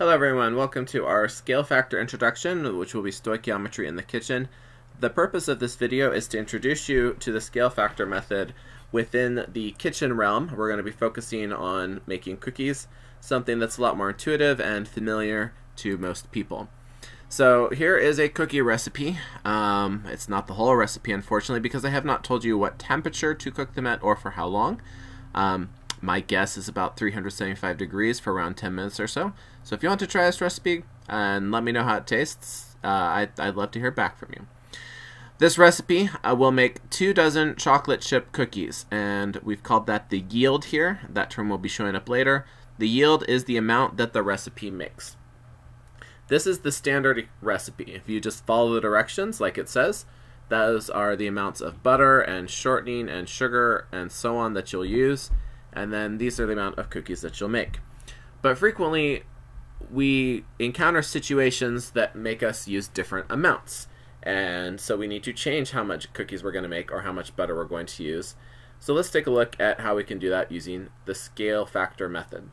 Hello everyone, welcome to our scale factor introduction, which will be stoichiometry in the kitchen. The purpose of this video is to introduce you to the scale factor method within the kitchen realm. We're going to be focusing on making cookies, something that's a lot more intuitive and familiar to most people. So here is a cookie recipe. It's not the whole recipe, unfortunately, because I have not told you what temperature to cook them at or for how long. My guess is about 375 degrees for around 10 minutes or so. So if you want to try this recipe and let me know how it tastes, I'd love to hear back from you. This recipe will make 2 dozen chocolate chip cookies, and we've called that the yield here. That term will be showing up later. The yield is the amount that the recipe makes. This is the standard recipe. If you just follow the directions like it says, those are the amounts of butter and shortening and sugar and so on that you'll use. And then these are the amount of cookies that you'll make. But frequently, we encounter situations that make us use different amounts. And so we need to change how much cookies we're going to make or how much butter we're going to use. So let's take a look at how we can do that using the scale factor method.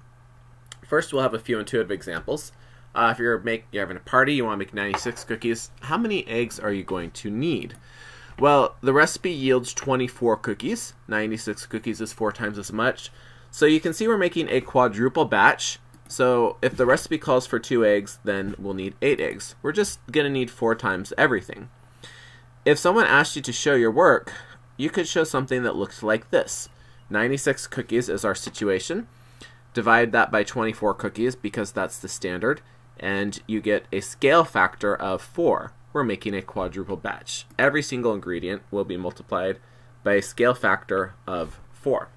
First, we'll have a few intuitive examples. If you're having a party, you want to make 96 cookies, how many eggs are you going to need? Well, the recipe yields 24 cookies. 96 cookies is 4 times as much. So you can see we're making a quadruple batch. So if the recipe calls for 2 eggs, then we'll need 8 eggs. We're just going to need 4 times everything. If someone asked you to show your work, you could show something that looks like this. 96 cookies is our situation. Divide that by 24 cookies because that's the standard, and you get a scale factor of 4. We're making a quadruple batch. Every single ingredient will be multiplied by a scale factor of 4.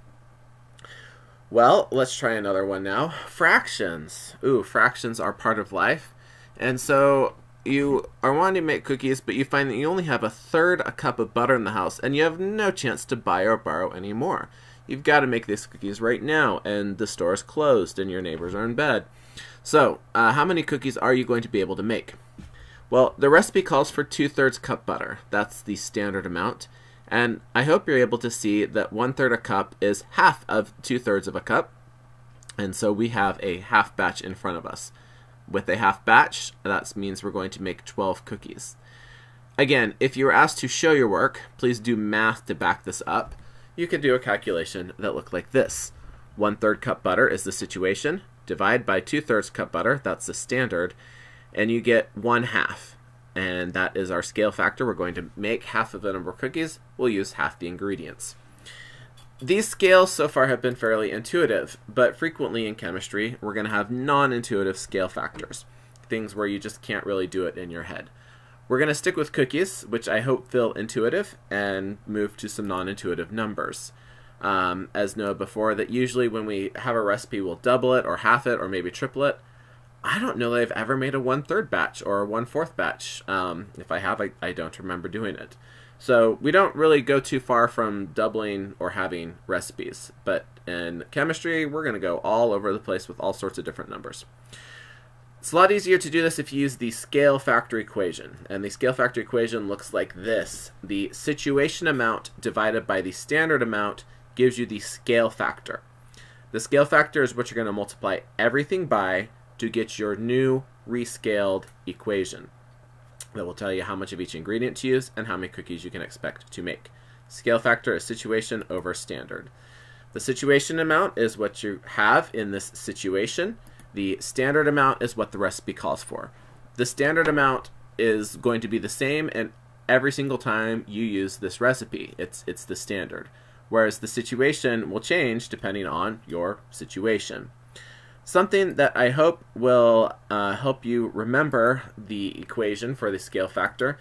Well, let's try another one now. Fractions. Ooh, fractions are part of life. And so you are wanting to make cookies, but you find that you only have 1/3 a cup of butter in the house, and you have no chance to buy or borrow any more. You've got to make these cookies right now, and the store is closed, and your neighbors are in bed. So, how many cookies are you going to be able to make? Well, the recipe calls for 2/3 cup butter. That's the standard amount. And I hope you're able to see that 1/3 a cup is half of 2/3 of a cup. And so we have a half batch in front of us. With a half batch, that means we're going to make 12 cookies. Again, if you were asked to show your work, please do math to back this up. You could do a calculation that looked like this. 1/3 cup butter is the situation. Divide by 2/3 cup butter, that's the standard. And you get 1/2, and that is our scale factor. We're going to make half of the number of cookies. We'll use half the ingredients. These scales so far have been fairly intuitive, but frequently in chemistry, we're going to have non-intuitive scale factors, things where you just can't really do it in your head. We're going to stick with cookies, which I hope feel intuitive, and move to some non-intuitive numbers. As noted before, that usually when we have a recipe, we'll double it or half it or maybe triple it. I don't know that I've ever made a 1/3 batch or a 1/4 batch. If I have, I don't remember doing it. So we don't really go too far from doubling or having recipes. But in chemistry, we're going to go all over the place with all sorts of different numbers. It's a lot easier to do this if you use the scale factor equation. And the scale factor equation looks like this. The situation amount divided by the standard amount gives you the scale factor. The scale factor is what you're going to multiply everything by to get your new rescaled equation that will tell you how much of each ingredient to use and how many cookies you can expect to make. Scale factor is situation over standard. The situation amount is what you have in this situation. The standard amount is what the recipe calls for. The standard amount is going to be the same and every single time you use this recipe. It's the standard. Whereas the situation will change depending on your situation. Something that I hope will help you remember the equation for the scale factor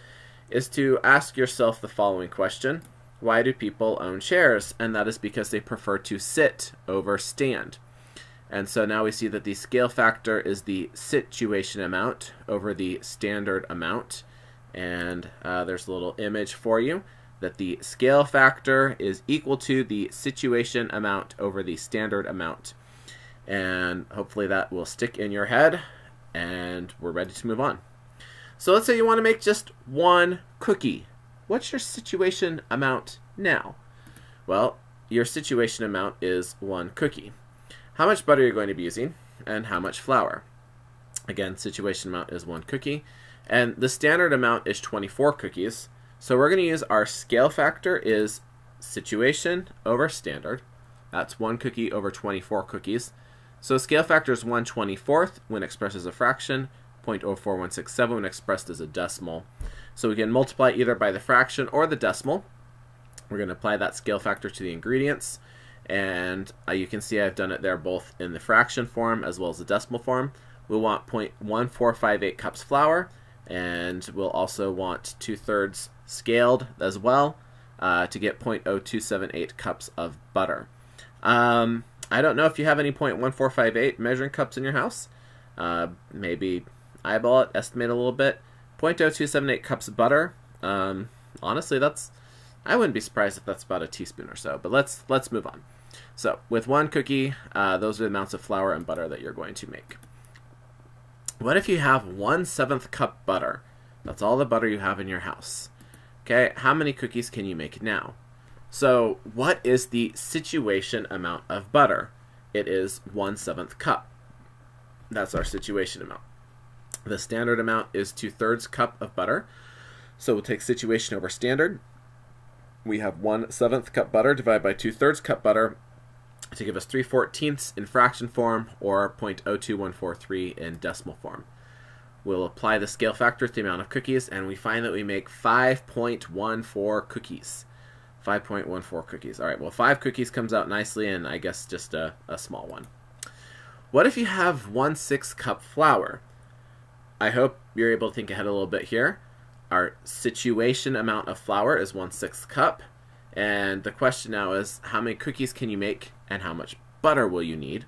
is to ask yourself the following question. Why do people own shares? And that is because they prefer to sit over stand. And so now we see that the scale factor is the situation amount over the standard amount. And there's a little image for you that the scale factor is equal to the situation amount over the standard amount. And hopefully that will stick in your head, and we're ready to move on. So let's say you want to make just 1 cookie. What's your situation amount now? Well, your situation amount is 1 cookie. How much butter are you going to be using, and how much flour? Again, situation amount is 1 cookie. And the standard amount is 24 cookies. So we're going to use our scale factor is situation over standard. That's 1 cookie over 24 cookies. So scale factor is 1/24th when expressed as a fraction, 0.04167 when expressed as a decimal. So we can multiply either by the fraction or the decimal. We're going to apply that scale factor to the ingredients. And you can see I've done it there both in the fraction form as well as the decimal form. We'll want 0.1458 cups flour, and we'll also want 2/3 scaled as well to get 0.0278 cups of butter. I don't know if you have any 0.1458 measuring cups in your house. Maybe eyeball it, estimate a little bit. 0.0278 cups of butter. Honestly, I wouldn't be surprised if that's about a teaspoon or so, but let's move on. So with 1 cookie, those are the amounts of flour and butter that you're going to make. What if you have 1/7 cup butter? That's all the butter you have in your house. Okay, how many cookies can you make now? So what is the situation amount of butter? It is 1/7 cup. That's our situation amount. The standard amount is 2/3 cup of butter. So we'll take situation over standard. We have 1/7 cup butter divided by 2/3 cup butter to give us 3/14 in fraction form, or 0.02143 in decimal form. We'll apply the scale factor to the amount of cookies, and we find that we make 5.14 cookies. 5.14 cookies. All right, well, 5 cookies comes out nicely, and I guess just a small one. What if you have 1/6 cup flour? I hope you're able to think ahead a little bit here. Our situation amount of flour is 1/6 cup, and the question now is how many cookies can you make and how much butter will you need?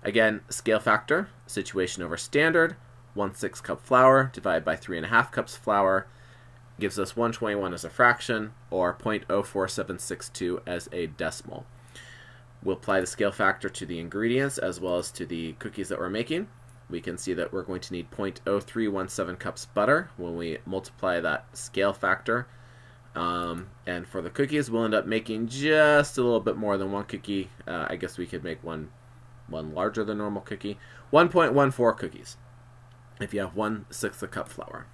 Again, scale factor, situation over standard, 1/6 cup flour divided by 3.5 cups flour gives us 1/21 as a fraction, or 0.04762 as a decimal. We'll apply the scale factor to the ingredients as well as to the cookies that we're making. We can see that we're going to need 0.0317 cups butter when we multiply that scale factor. And for the cookies, we'll end up making just a little bit more than 1 cookie. I guess we could make one larger than normal cookie. 1.14 cookies if you have 1/6 a cup flour.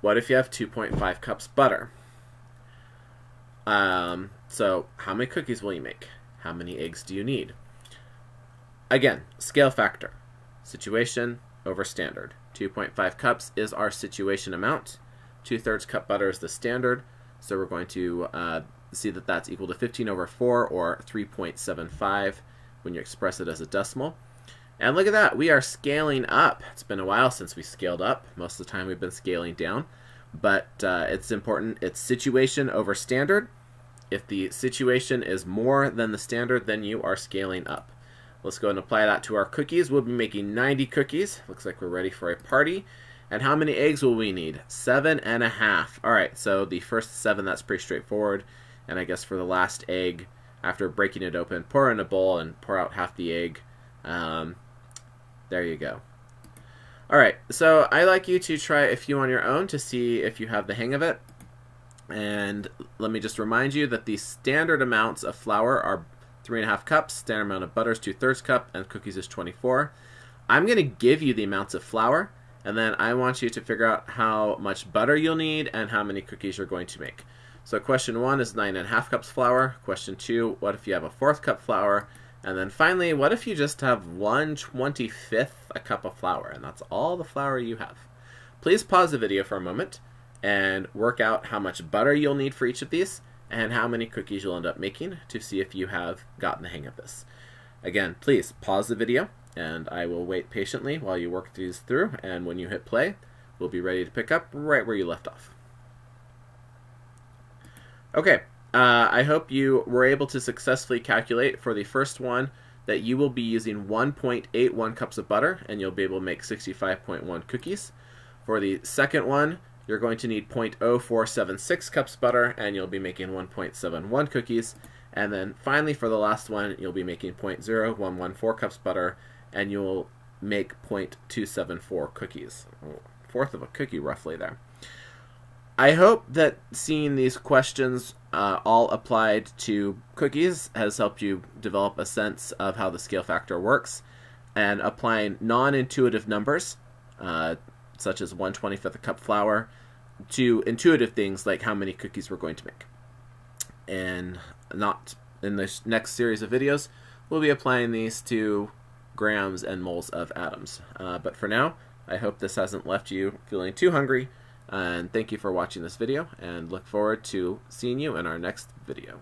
What if you have 2.5 cups butter? So how many cookies will you make? How many eggs do you need? Again, scale factor. Situation over standard. 2.5 cups is our situation amount. 2/3 cup butter is the standard. So we're going to see that that's equal to 15 over 4, or 3.75 when you express it as a decimal. And look at that, we are scaling up. It's been a while since we scaled up. Most of the time we've been scaling down. But it's important, it's situation over standard. If the situation is more than the standard, then you are scaling up. Let's go and apply that to our cookies. We'll be making 90 cookies. Looks like we're ready for a party. And how many eggs will we need? 7.5. All right, so the first 7, that's pretty straightforward. And I guess for the last egg, after breaking it open, pour in a bowl and pour out half the egg. There you go. All right, so I'd like you to try a few on your own to see if you have the hang of it. And let me just remind you that the standard amounts of flour are 3.5 cups, standard amount of butter is 2/3 cup, and cookies is 24. I'm going to give you the amounts of flour, and then I want you to figure out how much butter you'll need and how many cookies you're going to make. So question 1 is 9.5 cups flour. Question 2, what if you have a 1/4 cup flour? And then finally, what if you just have 1/25 a cup of flour, and that's all the flour you have? Please pause the video for a moment and work out how much butter you'll need for each of these and how many cookies you'll end up making to see if you have gotten the hang of this. Again, please pause the video and I will wait patiently while you work these through, and when you hit play, we'll be ready to pick up right where you left off. Okay, I hope you were able to successfully calculate for the first one that you will be using 1.81 cups of butter and you'll be able to make 65.1 cookies. For the second one, you're going to need 0.0476 cups butter and you'll be making 1.71 cookies. And then finally for the last one, you'll be making 0.0114 cups butter and you'll make 0.274 cookies. A 1/4 of a cookie roughly there. I hope that seeing these questions all applied to cookies has helped you develop a sense of how the scale factor works. and applying non-intuitive numbers, such as 1/25 a cup flour, to intuitive things like how many cookies we're going to make. And not in this next series of videos, we'll be applying these to grams and moles of atoms. But for now, I hope this hasn't left you feeling too hungry, and thank you for watching this video, and look forward to seeing you in our next video.